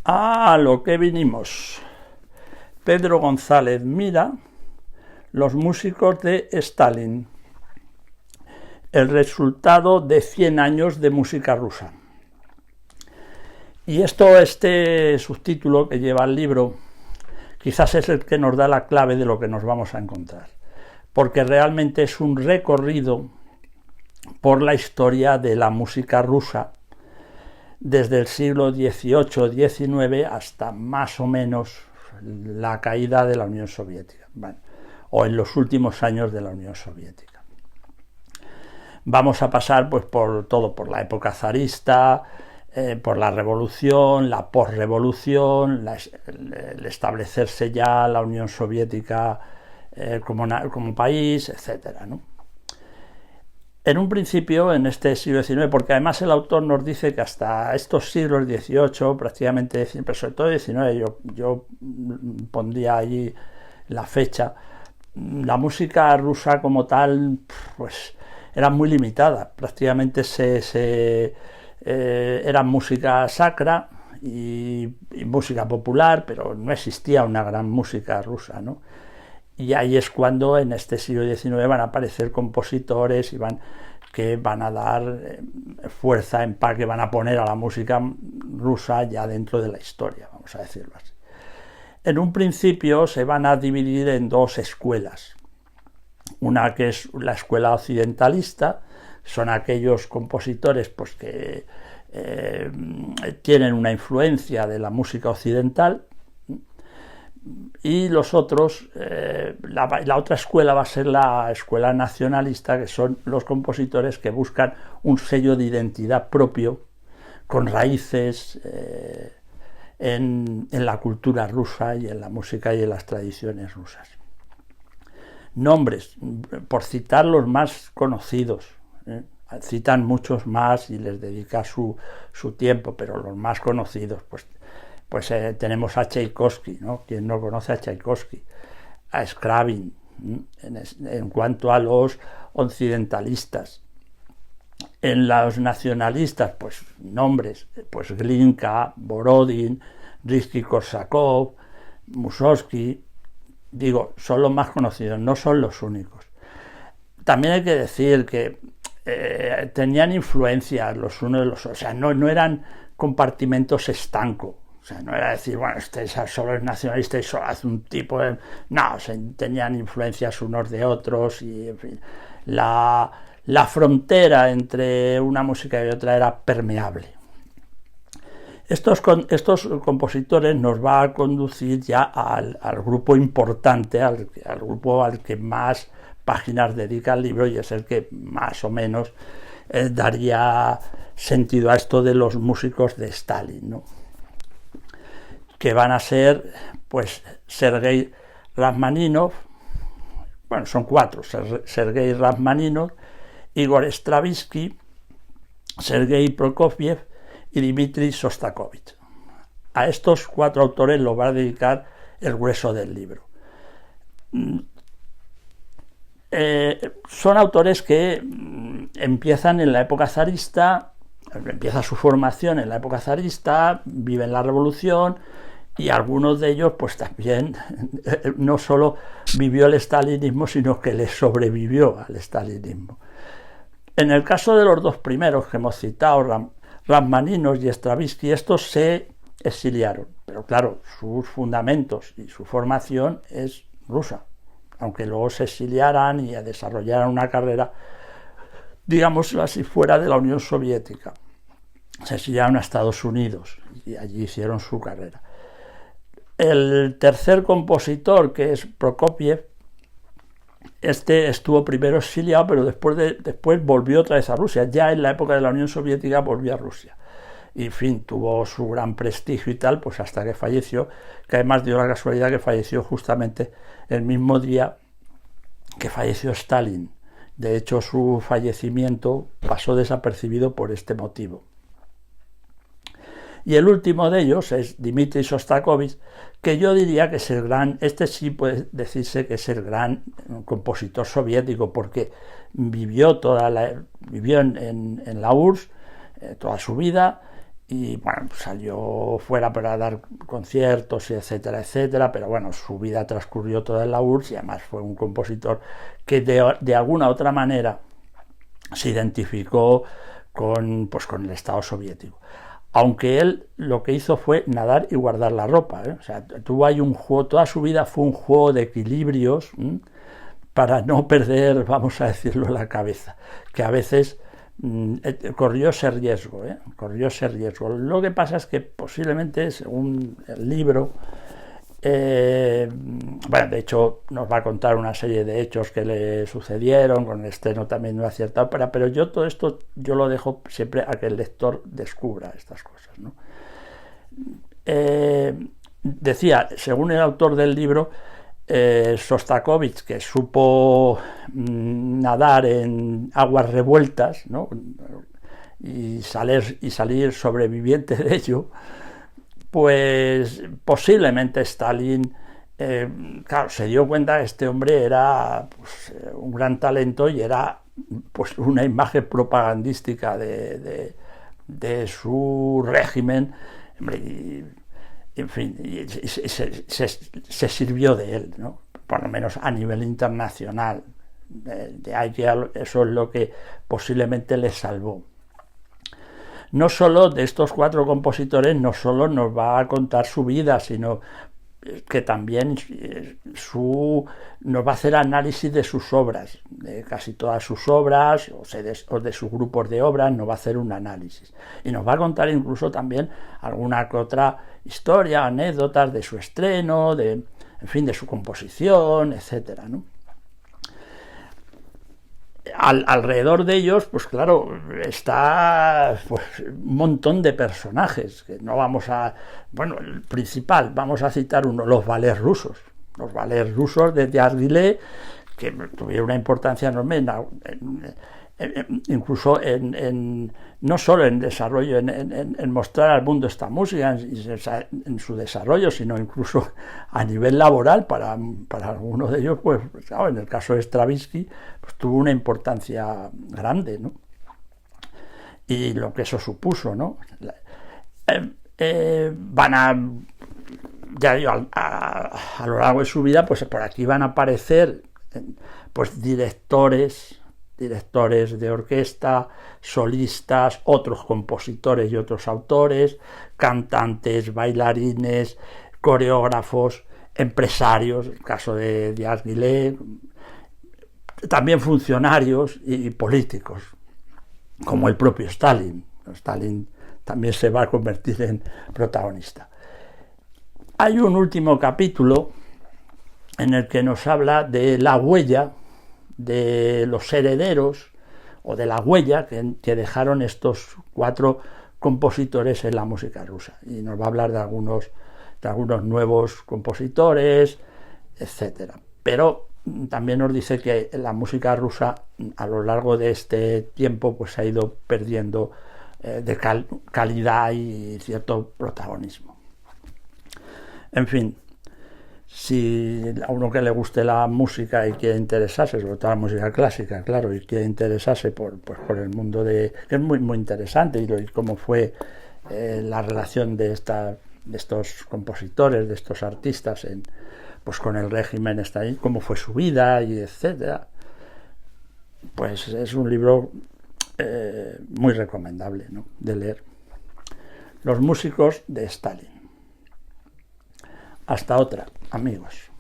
A lo que vinimos. Pedro González Mira, Los músicos de Stalin. El resultado de 100 años de música rusa. Y este subtítulo que lleva el libro quizás es el que nos da la clave de lo que nos vamos a encontrar, porque realmente es un recorrido por la historia de la música rusa desde el siglo XVIII-XIX hasta más o menos la caída de la Unión Soviética, o en los últimos años de la Unión Soviética. Vamos a pasar pues por la época zarista, por la revolución, la posrevolución, el establecerse ya la Unión Soviética como país, etcétera, ¿no? En un principio, en este siglo XIX, porque además el autor nos dice que hasta estos siglos XVIII, prácticamente, pero sobre todo XIX, yo pondría allí la fecha, la música rusa como tal, pues era muy limitada, prácticamente era música sacra y música popular, pero no existía una gran música rusa, ¿no? Y ahí es cuando en este siglo XIX van a aparecer compositores que van a dar fuerza, empaque, van a poner a la música rusa ya dentro de la historia, vamos a decirlo así. En un principio se van a dividir en dos escuelas. Una que es la escuela occidentalista, son aquellos compositores pues, que tienen una influencia de la música occidental, y los otros, la otra escuela va a ser la escuela nacionalista, que son los compositores que buscan un sello de identidad propio, con raíces en la cultura rusa y en la música y en las tradiciones rusas. Nombres, por citar los más conocidos, citan muchos más y les dedica su tiempo, pero los más conocidos, pues tenemos a Tchaikovsky, ¿no? Quien no conoce a Tchaikovsky, a Skravin, en cuanto a los occidentalistas. En los nacionalistas, pues nombres, pues Glinka, Borodin, Rimsky-Korsakov, Mussorgsky, digo, son los más conocidos, no son los únicos. También hay que decir que tenían influencias los unos de los otros, o sea, no eran compartimentos estancos. O sea, no era decir, bueno, este solo es nacionalista y solo hace un tipo de... No, tenían influencias unos de otros y, en fin, la frontera entre una música y otra era permeable. Estos compositores nos va a conducir ya al grupo importante, al grupo al que más páginas dedica el libro, y es el que más o menos daría sentido a esto de los músicos de Stalin, ¿no? Que van a ser, pues, Sergei Rachmaninov, bueno, son cuatro, Sergei Rachmaninov, Igor Stravinsky, Sergei Prokofiev y Dmitri Shostakovich. A estos cuatro autores lo va a dedicar el grueso del libro. Son autores que empiezan en la época zarista, empieza su formación en la época zarista, viven la revolución, y algunos de ellos pues también no solo vivió el stalinismo, sino que le sobrevivió al stalinismo. En el caso de los dos primeros que hemos citado, Rachmaninov y Stravinsky, estos se exiliaron, pero claro, sus fundamentos y su formación es rusa, aunque luego se exiliaran y desarrollaran una carrera, digámoslo así, fuera de la Unión Soviética. Se exiliaron a Estados Unidos y allí hicieron su carrera. El tercer compositor, que es Prokofiev, estuvo primero exiliado, pero después volvió otra vez a Rusia. Ya en la época de la Unión Soviética volvió a Rusia. Y, en fin, tuvo su gran prestigio y tal, pues hasta que falleció, que además dio la casualidad que falleció justamente el mismo día que falleció Stalin. De hecho, su fallecimiento pasó desapercibido por este motivo. Y el último de ellos es Dmitri Shostakovich, que yo diría que es el gran, sí puede decirse que es el gran compositor soviético, porque vivió en la URSS toda su vida, y bueno, salió fuera para dar conciertos, etcétera, etcétera, pero bueno, su vida transcurrió toda en la URSS y además fue un compositor que de alguna otra manera se identificó pues, con el Estado soviético. Aunque él lo que hizo fue nadar y guardar la ropa, ¿eh? O sea, tuvo ahí un juego, toda su vida fue un juego de equilibrios, ¿eh? Para no perder, vamos a decirlo, la cabeza, que a veces corrió ese riesgo, corrió ese riesgo. Lo que pasa es que posiblemente, según el libro, bueno, de hecho nos va a contar una serie de hechos que le sucedieron con el estreno también de una cierta ópera, pero yo todo esto yo lo dejo siempre a que el lector descubra estas cosas, ¿no? Decía, según el autor del libro, Sostakovich, que supo nadar en aguas revueltas, ¿no? y salir sobreviviente de ello, pues posiblemente Stalin, claro, se dio cuenta que este hombre era pues, un gran talento y era pues, una imagen propagandística de su régimen, y, en fin, se sirvió de él, ¿no? Por lo menos a nivel internacional. De ahí que eso es lo que posiblemente le salvó. No solo de estos 4 compositores, no solo nos va a contar su vida, sino que también nos va a hacer análisis de sus obras, de casi todas sus obras, o de sus grupos de obras, nos va a hacer un análisis. Y nos va a contar incluso también alguna que otra historia, anécdotas de su estreno, en fin, de su composición, etcétera, ¿no? Alrededor de ellos, pues claro, está pues, un montón de personajes, que no vamos a... Bueno, el principal, vamos a citar uno, los ballets rusos. Los ballets rusos de Diaghilev, que tuvieron una importancia enorme, incluso no solo en desarrollo, en mostrar al mundo esta música, en su desarrollo, sino incluso a nivel laboral para algunos de ellos, pues claro, en el caso de Stravinsky, pues tuvo una importancia grande, ¿no? Y lo que eso supuso, ¿no? Van a, ya digo, a lo largo de su vida, pues por aquí van a aparecer pues directores de orquesta, solistas, otros compositores y otros autores, cantantes, bailarines, coreógrafos, empresarios, el caso de Diaghilev, también funcionarios y políticos, como el propio Stalin. Stalin también se va a convertir en protagonista. Hay un último capítulo en el que nos habla de la huella, de los herederos o de la huella que dejaron estos 4 compositores en la música rusa, y nos va a hablar de algunos nuevos compositores, etcétera. Pero también nos dice que la música rusa a lo largo de este tiempo pues ha ido perdiendo de calidad y cierto protagonismo. En fin, si a uno que le guste la música y quiere interesarse, sobre todo la música clásica, claro, y quiere interesarse por el mundo que es muy, muy interesante, y cómo fue la relación de estos compositores, de estos artistas pues con el régimen está ahí, cómo fue su vida, y etcétera, pues es un libro muy recomendable, ¿no?, de leer. Los músicos de Stalin. Hasta otra, amigos.